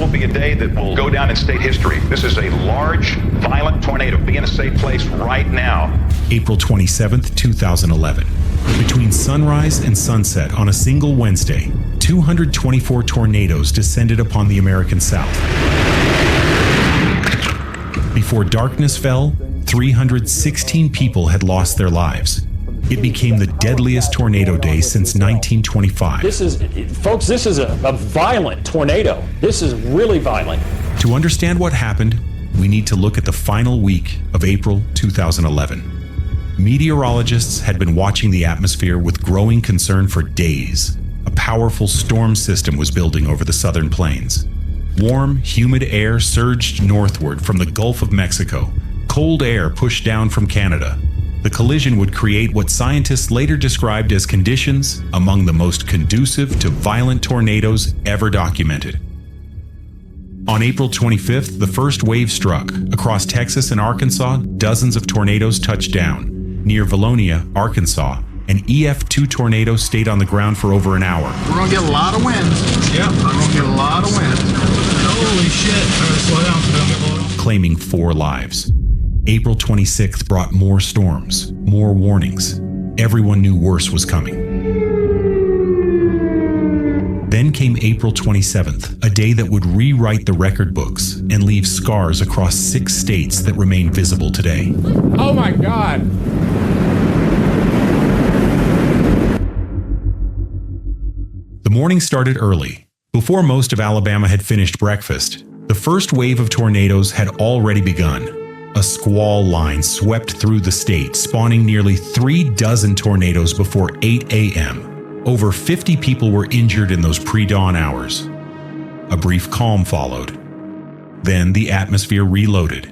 will be a day that will go down in state history. This is a large, violent tornado. Be in a safe place right now. April 27th, 2011. Between sunrise and sunset on a single Wednesday, 224 tornadoes descended upon the American South. Before darkness fell, 316 people had lost their lives. It became the deadliest tornado day since 1925. This is a violent tornado. This is really violent. To understand what happened, we need to look at the final week of April 2011. Meteorologists had been watching the atmosphere with growing concern for days. A powerful storm system was building over the southern plains. Warm, humid air surged northward from the Gulf of Mexico. Cold air pushed down from Canada. The collision would create what scientists later described as conditions among the most conducive to violent tornadoes ever documented. On April 25th, the first wave struck. Across Texas and Arkansas, dozens of tornadoes touched down. Near Valonia, Arkansas, an EF2 tornado stayed on the ground for over an hour. We're going to get a lot of wind. Yep, we're going to get a lot of wind. Holy shit. All right, slow down. Claiming 4 lives. April 26th brought more storms, more warnings. Everyone knew worse was coming. Then came April 27th, a day that would rewrite the record books and leave scars across 6 states that remain visible today. Oh my God! The morning started early. Before most of Alabama had finished breakfast, the first wave of tornadoes had already begun. A squall line swept through the state, spawning nearly 36 tornadoes before 8 a.m. Over 50 people were injured in those pre-dawn hours. A brief calm followed. Then the atmosphere reloaded.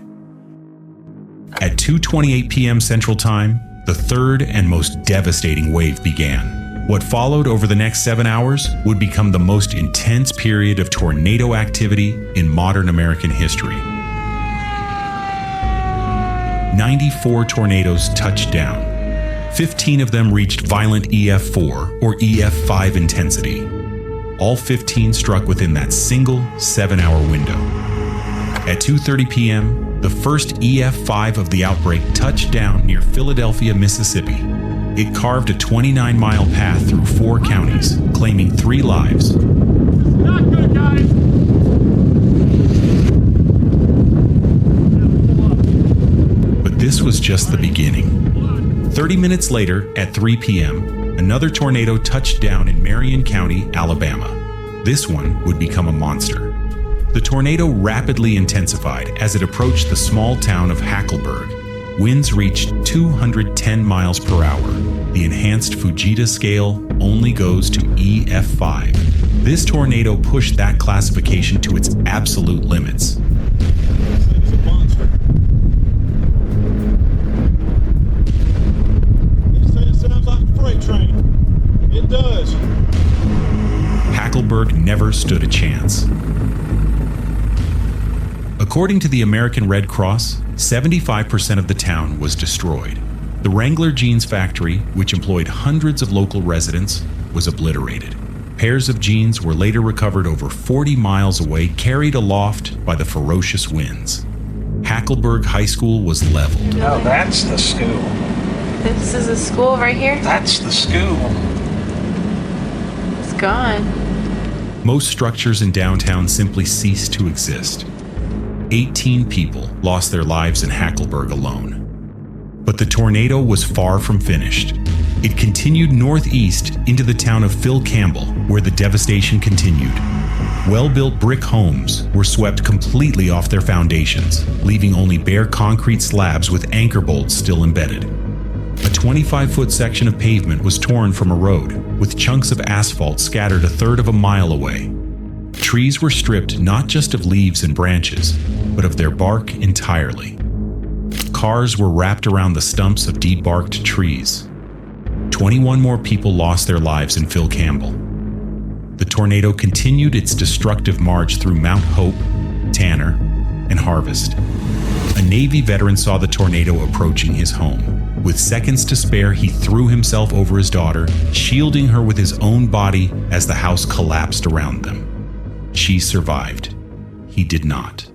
At 2:28 p.m. Central Time, the third and most devastating wave began. What followed over the next 7 hours would become the most intense period of tornado activity in modern American history. 94 tornadoes touched down. 15 of them reached violent EF4 or EF5 intensity. All 15 struck within that single 7-hour window. At 2:30 p.m., the first EF5 of the outbreak touched down near Philadelphia, Mississippi. It carved a 29-mile path through 4 counties, claiming 3 lives. Not good, guys. This was just the beginning. 30 minutes later, at 3 p.m., another tornado touched down in Marion County, Alabama. This one would become a monster. The tornado rapidly intensified as it approached the small town of Hackleburg. Winds reached 210 miles per hour. The enhanced Fujita scale only goes to EF5. This tornado pushed that classification to its absolute limits. Train. It does. Hackleburg never stood a chance. According to the American Red Cross, 75% of the town was destroyed. The Wrangler jeans factory, which employed hundreds of local residents, was obliterated. Pairs of jeans were later recovered over 40 miles away, carried aloft by the ferocious winds. Hackleburg High School was leveled. Oh, that's the school. This is a school right here? That's the school. It's gone. Most structures in downtown simply ceased to exist. 18 people lost their lives in Hackleburg alone. But the tornado was far from finished. It continued northeast into the town of Phil Campbell, where the devastation continued. Well-built brick homes were swept completely off their foundations, leaving only bare concrete slabs with anchor bolts still embedded. A 25-foot section of pavement was torn from a road, with chunks of asphalt scattered a third of a mile away. Trees were stripped not just of leaves and branches, but of their bark entirely. Cars were wrapped around the stumps of debarked trees. 21 more people lost their lives in Phil Campbell. The tornado continued its destructive march through Mount Hope, Tanner, and Harvest. A Navy veteran saw the tornado approaching his home. With seconds to spare, he threw himself over his daughter, shielding her with his own body as the house collapsed around them. She survived. he did not.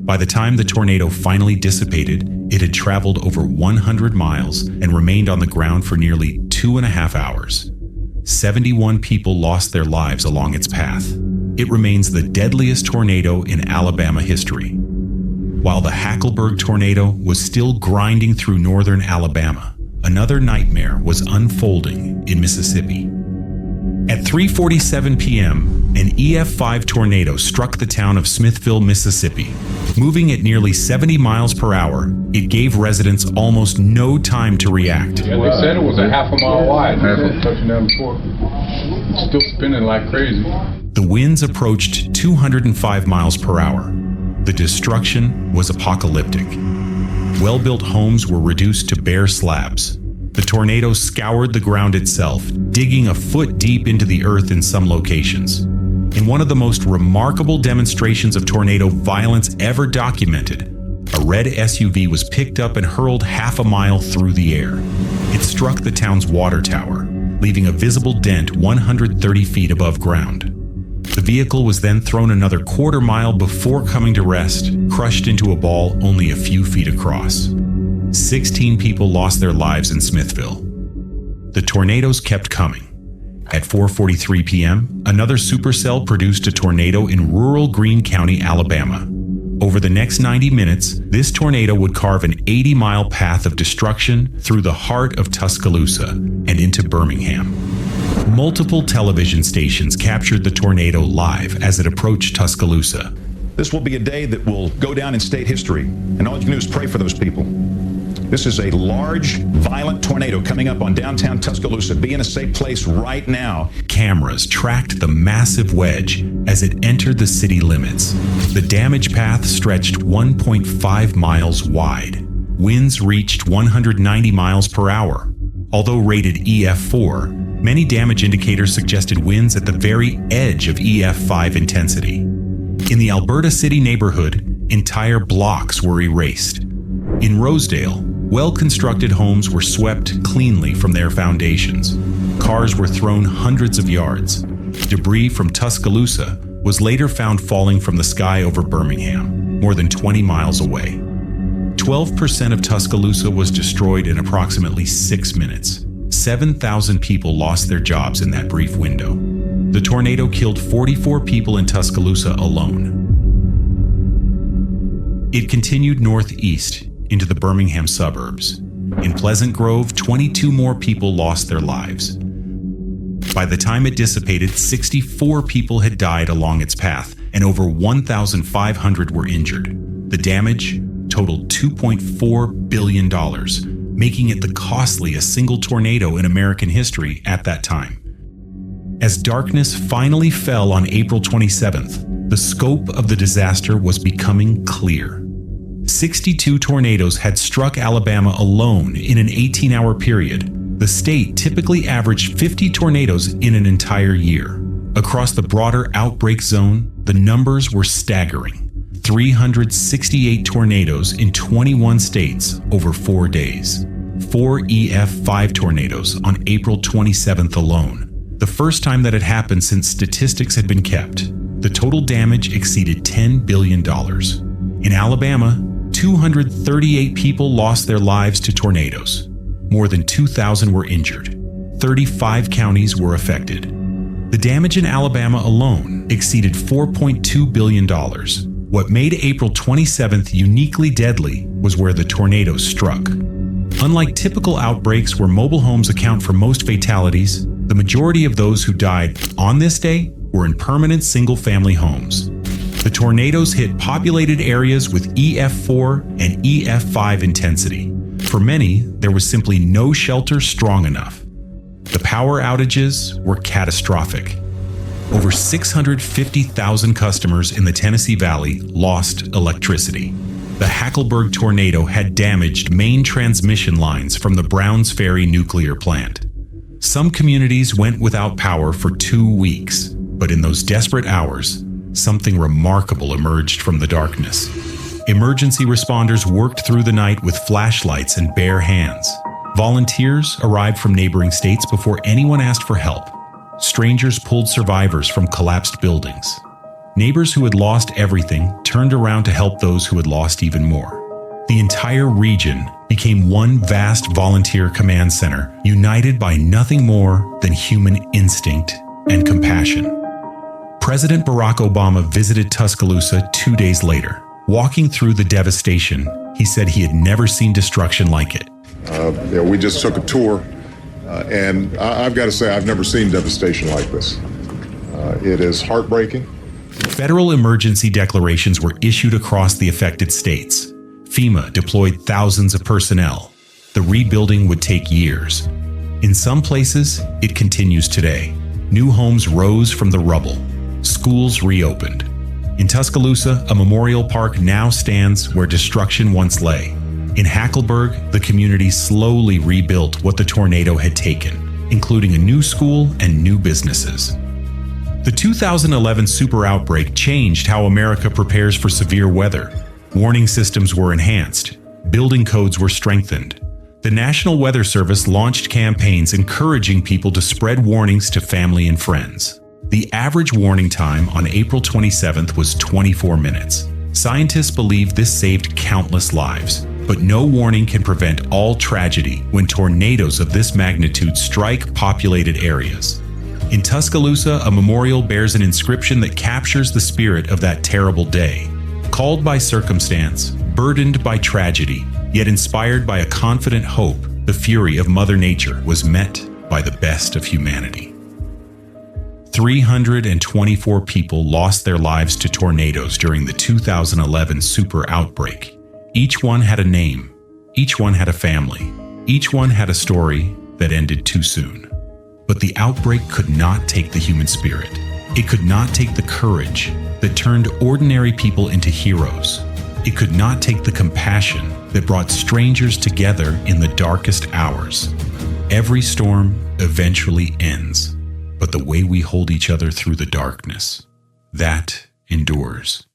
By the time the tornado finally dissipated, it had traveled over 100 miles and remained on the ground for nearly 2.5 hours. 71 people lost their lives along its path. It remains the deadliest tornado in Alabama history. While the Hackleburg tornado was still grinding through northern Alabama, another nightmare was unfolding in Mississippi. At 3:47 p.m., an EF5 tornado struck the town of Smithville, Mississippi. Moving at nearly 70 miles per hour, it gave residents almost no time to react. Yeah, they said it was a half a mile wide. Touching down before. It's still spinning like crazy. The winds approached 205 miles per hour. The destruction was apocalyptic. Well-built homes were reduced to bare slabs. The tornado scoured the ground itself, digging a foot deep into the earth in some locations. In one of the most remarkable demonstrations of tornado violence ever documented, a red SUV was picked up and hurled half a mile through the air. It struck the town's water tower, leaving a visible dent 130 feet above ground. The vehicle was then thrown another quarter mile before coming to rest, crushed into a ball only a few feet across. 16 people lost their lives in Smithville. The tornadoes kept coming. At 4:43 p.m., another supercell produced a tornado in rural Greene County, Alabama. Over the next 90 minutes, this tornado would carve an 80-mile path of destruction through the heart of Tuscaloosa and into Birmingham. Multiple television stations captured the tornado live as it approached Tuscaloosa. This will be a day that will go down in state history, and all you can do is pray for those people. This is a large, violent tornado coming up on downtown Tuscaloosa. Be in a safe place right now. Cameras tracked the massive wedge as it entered the city limits. The damage path stretched 1.5 miles wide. Winds reached 190 miles per hour. Although rated EF4, many damage indicators suggested winds at the very edge of EF5 intensity. In the Alberta City neighborhood, entire blocks were erased. In Rosedale, well-constructed homes were swept cleanly from their foundations. Cars were thrown hundreds of yards. Debris from Tuscaloosa was later found falling from the sky over Birmingham, more than 20 miles away. 12% of Tuscaloosa was destroyed in approximately 6 minutes. 7,000 people lost their jobs in that brief window. The tornado killed 44 people in Tuscaloosa alone. It continued northeast into the Birmingham suburbs. In Pleasant Grove, 22 more people lost their lives. By the time it dissipated, 64 people had died along its path, and over 1,500 were injured. The damage totaled $2.4 billion, making it the costliest single tornado in American history at that time. As darkness finally fell on April 27th, the scope of the disaster was becoming clear. 62 tornadoes had struck Alabama alone in an 18-hour period. The state typically averaged 50 tornadoes in an entire year. Across the broader outbreak zone, the numbers were staggering. 368 tornadoes in 21 states over 4 days. 4 EF5 tornadoes on April 27th alone. The first time that had happened since statistics had been kept. The total damage exceeded $10 billion. In Alabama, 238 people lost their lives to tornadoes. More than 2,000 were injured. 35 counties were affected. The damage in Alabama alone exceeded $4.2 billion. What made April 27th uniquely deadly was where the tornado struck. Unlike typical outbreaks where mobile homes account for most fatalities, the majority of those who died on this day were in permanent single-family homes. The tornadoes hit populated areas with EF4 and EF5 intensity. For many, there was simply no shelter strong enough. The power outages were catastrophic. Over 650,000 customers in the Tennessee Valley lost electricity. The Hackleburg tornado had damaged main transmission lines from the Browns Ferry nuclear plant. Some communities went without power for 2 weeks, but in those desperate hours, something remarkable emerged from the darkness. Emergency responders worked through the night with flashlights and bare hands. Volunteers arrived from neighboring states before anyone asked for help. Strangers pulled survivors from collapsed buildings. Neighbors who had lost everything turned around to help those who had lost even more. The entire region became one vast volunteer command center, united by nothing more than human instinct and compassion. President Barack Obama visited Tuscaloosa 2 days later. Walking through the devastation, he said he had never seen destruction like it. We just took a tour, and I've got to say, I've never seen devastation like this. It is heartbreaking. Federal emergency declarations were issued across the affected states. FEMA deployed thousands of personnel. The rebuilding would take years. In some places, it continues today. New homes rose from the rubble. Schools reopened. In Tuscaloosa, a memorial park now stands where destruction once lay. In Hackleburg, the community slowly rebuilt what the tornado had taken, including a new school and new businesses. The 2011 Super Outbreak changed how America prepares for severe weather. Warning systems were enhanced. Building codes were strengthened. The National Weather Service launched campaigns encouraging people to spread warnings to family and friends. The average warning time on April 27th was 24 minutes. Scientists believe this saved countless lives, but no warning can prevent all tragedy when tornadoes of this magnitude strike populated areas. In Tuscaloosa, a memorial bears an inscription that captures the spirit of that terrible day. Called by circumstance, burdened by tragedy, yet inspired by a confident hope, the fury of Mother Nature was met by the best of humanity. 324 people lost their lives to tornadoes during the 2011 Super Outbreak. Each one had a name. Each one had a family. Each one had a story that ended too soon. But the outbreak could not take the human spirit. It could not take the courage that turned ordinary people into heroes. It could not take the compassion that brought strangers together in the darkest hours. Every storm eventually ends, but the way we hold each other through the darkness, that endures.